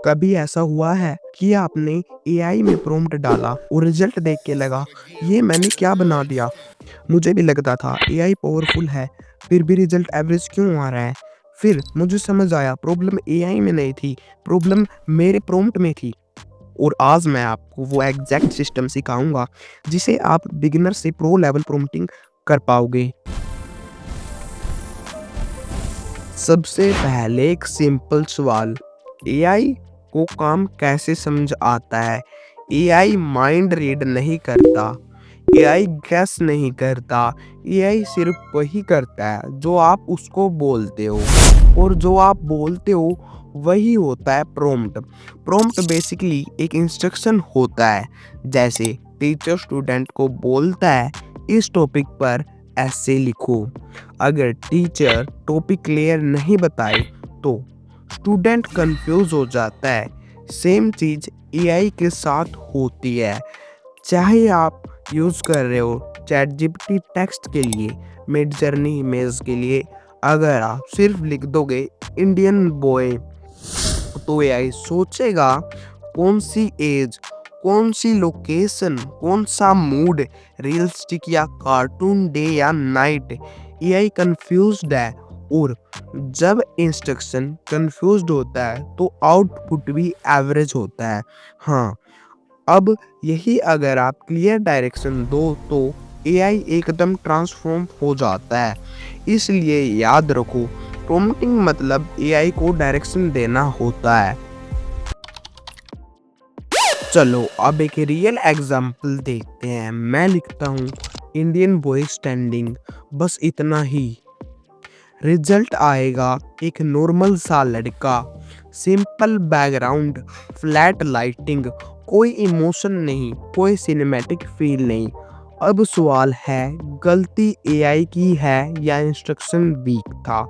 कभी ऐसा हुआ है कि आपने एआई में प्रॉम्प्ट डाला और रिजल्ट देख के लगा ये मैंने क्या बना दिया। मुझे भी लगता था एआई पावरफुल है, फिर भी रिजल्ट एवरेज क्यों आ रहा है। फिर मुझे समझ आया प्रॉब्लम एआई में नहीं थी, प्रॉब्लम मेरे प्रॉम्प्ट में थी। और आज मैं आपको वो एग्जैक्ट सिस्टम सिखाऊंगा जिसे आप बिगिनर से प्रो लेवल प्रॉम्प्टिंग कर पाओगे। सबसे पहले एक सिंपल सवाल, एआई को काम कैसे समझ आता है। एआई माइंड रीड नहीं करता, एआई गैस नहीं करता, एआई सिर्फ वही करता है जो आप उसको बोलते हो, और जो आप बोलते हो वही होता है प्रॉम्प्ट। प्रॉम्प्ट बेसिकली एक इंस्ट्रक्शन होता है। जैसे टीचर स्टूडेंट को बोलता है इस टॉपिक पर ऐसे लिखो। अगर टीचर टॉपिक क्लियर नहीं बताए तो स्टूडेंट कंफ्यूज हो जाता है। सेम चीज एआई के साथ होती है। चाहे आप यूज़ कर रहे हो चैट जीपीटी टेक्स्ट के लिए, मिड जर्नी इमेज के लिए, अगर आप सिर्फ लिख दोगे इंडियन बॉय तो एआई सोचेगा कौन सी एज, कौन सी लोकेशन, कौन सा मूड, रियलिस्टिक या कार्टून, डे या नाइट। एआई कंफ्यूज्ड है, और जब इंस्ट्रक्शन कंफ्यूज्ड होता है तो आउटपुट भी एवरेज होता है। हाँ, अब यही अगर आप क्लियर डायरेक्शन दो तो एआई एकदम ट्रांसफॉर्म हो जाता है। इसलिए याद रखो, प्रॉम्प्टिंग मतलब एआई को डायरेक्शन देना होता है। चलो अब एक रियल एग्जाम्पल देखते हैं। मैं लिखता हूँ इंडियन बॉय स्टैंडिंग, बस इतना ही। रिजल्ट आएगा एक नॉर्मल सा लड़का, सिंपल बैकग्राउंड, फ्लैट लाइटिंग, कोई इमोशन नहीं, कोई सिनेमैटिक फील नहीं। अब सवाल है, गलती एआई की है या इंस्ट्रक्शन वीक था।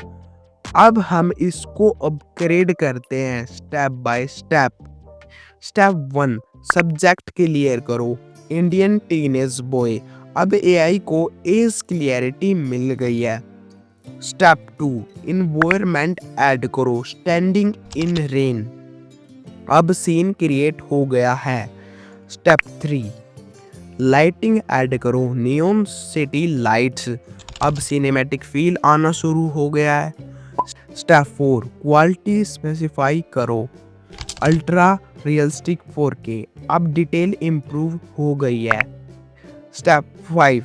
अब हम इसको अपग्रेड करते हैं step by step. Step 1, subject clear करो, इंडियन टीनेज बॉय। अब एआई को एज क्लियरिटी मिल गई है। स्टेप 2, इन्वायरमेंट ऐड करो, स्टैंडिंग इन रेन। अब सीन क्रिएट हो गया है। स्टेप 3, लाइटिंग ऐड करो, नियॉन सिटी लाइट्स। अब सिनेमैटिक फील आना शुरू हो गया है। स्टेप 4, क्वालिटी स्पेसिफाई करो, अल्ट्रा रियलिस्टिक 4K। अब डिटेल इम्प्रूव हो गई है। स्टेप 5,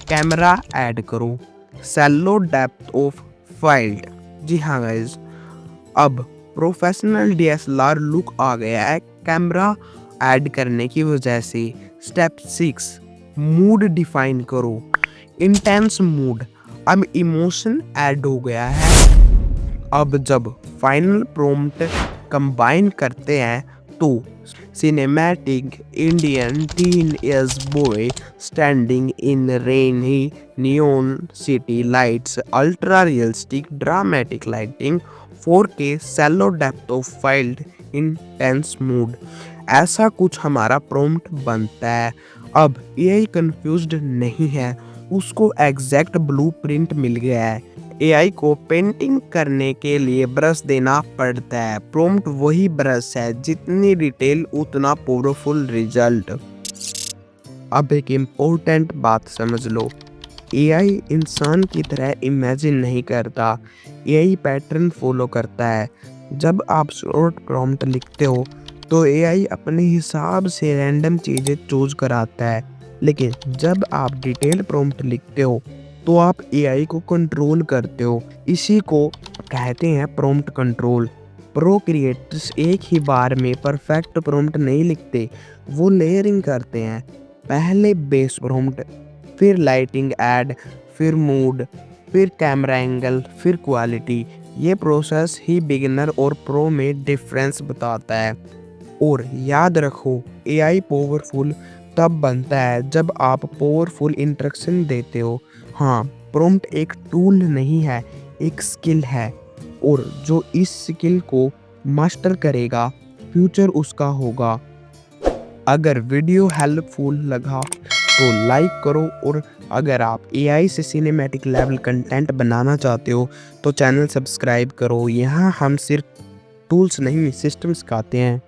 कैमरा ऐड करो, सैलो डेप्थ ऑफ फील्ड। जी हाँ गाइज, अब प्रोफेशनल डीएसएलआर लुक आ गया है कैमरा ऐड करने की वजह से। स्टेप 6, मूड डिफाइन करो, इंटेंस मूड। अब इमोशन ऐड हो गया है। अब जब फाइनल प्रॉम्प्ट कंबाइन करते हैं तो cinematic, Indian teenage boy, standing in rainy, neon city lights, ultra realistic, dramatic lighting, 4K, shallow depth of field, intense mood. ऐसा कुछ हमारा प्रॉम्प्ट बनता है। अब एआई कंफ्यूज्ड नहीं है, उसको एग्जैक्ट ब्लूप्रिंट मिल गया है। एआई को पेंटिंग करने के लिए ब्रश देना पड़ता है। प्रॉम्प्ट वही ब्रश है, जितनी डिटेल उतना पावरफुल रिजल्ट। अब एक इम्पोर्टेंट बात समझ लो, एआई इंसान की तरह इमेजिन नहीं करता, एआई पैटर्न फॉलो करता है। जब आप शॉर्ट प्रॉम्प्ट लिखते हो तो एआई अपने हिसाब से रैंडम चीज़ें चूज कराता है, लेकिन जब आप डिटेल प्रॉम्प्ट लिखते हो तो आप एआई को कंट्रोल करते हो। इसी को कहते हैं प्रॉम्प्ट कंट्रोल। प्रो क्रिएटर्स एक ही बार में परफेक्ट प्रॉम्प्ट नहीं लिखते, वो लेयरिंग करते हैं। पहले बेस प्रॉम्प्ट, फिर लाइटिंग ऐड, फिर मूड, फिर कैमरा एंगल, फिर क्वालिटी। ये प्रोसेस ही बिगिनर और प्रो में डिफरेंस बताता है। और याद रखो, एआई पावरफुल तब बनता है जब आप पावरफुल इंस्ट्रक्शन देते हो। हाँ, प्रॉम्प्ट एक टूल नहीं है, एक स्किल है, और जो इस स्किल को मास्टर करेगा फ्यूचर उसका होगा। अगर वीडियो हेल्पफुल लगा तो लाइक करो, और अगर आप एआई से सिनेमैटिक लेवल कंटेंट बनाना चाहते हो तो चैनल सब्सक्राइब करो। यहाँ हम सिर्फ टूल्स नहीं सिस्टम सिखाते हैं।